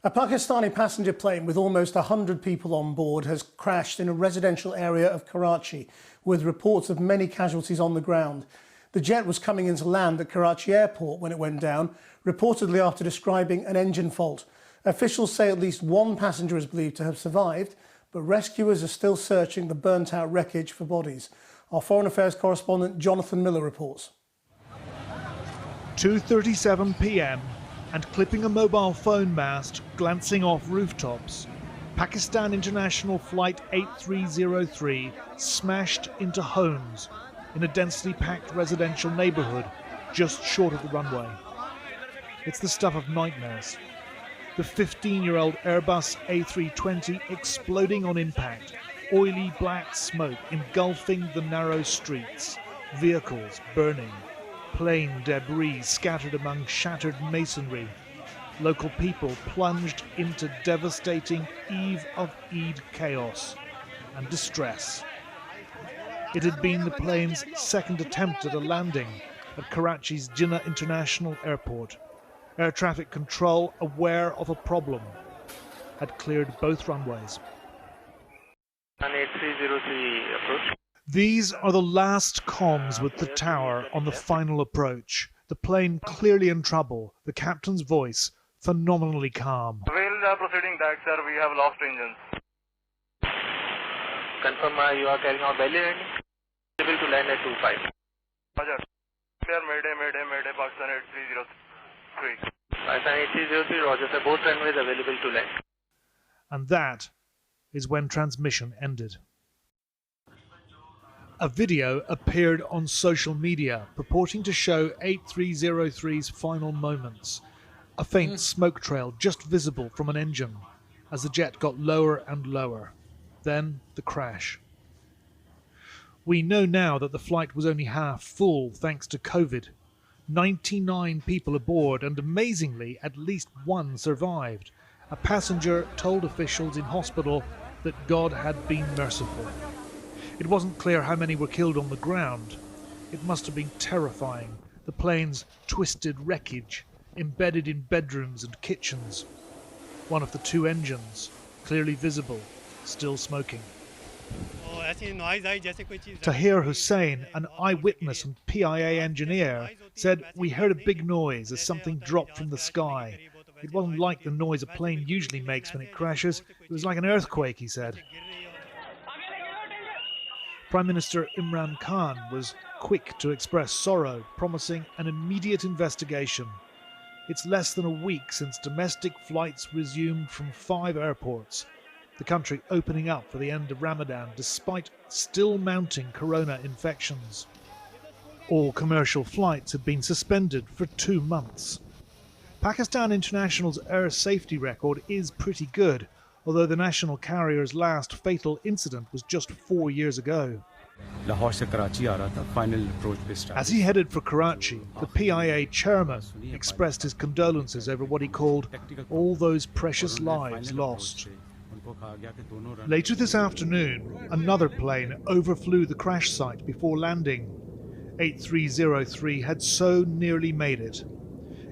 A Pakistani passenger plane with almost 100 people on board has crashed in a residential area of Karachi, with reports of many casualties on the ground. The jet was coming into land at Karachi airport when it went down, reportedly after describing an engine fault. Officials say at least one passenger is believed to have survived, but rescuers are still searching the burnt-out wreckage for bodies. Our Foreign Affairs correspondent Jonathan Miller reports. 2:37 p.m. and clipping a mobile phone mast, glancing off rooftops, Pakistan International Flight 8303 smashed into homes in a densely packed residential neighbourhood just short of the runway. It's the stuff of nightmares. The 15-year-old Airbus A320 exploding on impact, oily black smoke engulfing the narrow streets, vehicles burning, plane debris scattered among shattered masonry, local people plunged into devastating Eve of Eid chaos and distress. It had been the plane's second attempt at a landing at Karachi's Jinnah International Airport. Air traffic control, aware of a problem, had cleared both runways. 8303 approach. These are the last comms with the tower on the final approach. The plane clearly in trouble, the captain's voice phenomenally calm. While proceeding that, sir, we have lost engines. Confirm you are carrying out belly landing. Able to land at 25. Roger. Clear, Mayday, Pakistan 8303. Pakistan 8303, Roger, sir. Both runways available to land. And that is when transmission ended. A video appeared on social media purporting to show 8303's final moments. A faint smoke trail just visible from an engine as the jet got lower and lower. Then the crash. We know now that the flight was only half full thanks to COVID. 99 people aboard and amazingly at least one survived. A passenger told officials in hospital that God had been merciful. It wasn't clear how many were killed on the ground. It must have been terrifying, the plane's twisted wreckage, embedded in bedrooms and kitchens. One of the two engines, clearly visible, still smoking. Tahir Hussain, an eyewitness and PIA engineer, said, "We heard a big noise as something dropped from the sky. It wasn't like the noise a plane usually makes when it crashes. It was like an earthquake," he said. Prime Minister Imran Khan was quick to express sorrow, promising an immediate investigation. It's less than a week since domestic flights resumed from 5 airports, the country opening up for the end of Ramadan despite still mounting corona infections. All commercial flights have been suspended for 2 months. Pakistan International's air safety record is pretty good, although the national carrier's last fatal incident was just 4 years ago. As he headed for Karachi, the PIA chairman expressed his condolences over what he called all those precious lives lost. Later this afternoon, another plane overflew the crash site before landing. 8303 had so nearly made it.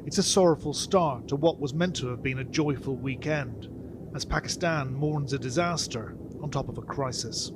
It's a sorrowful start to what was meant to have been a joyful weekend, as Pakistan mourns a disaster on top of a crisis.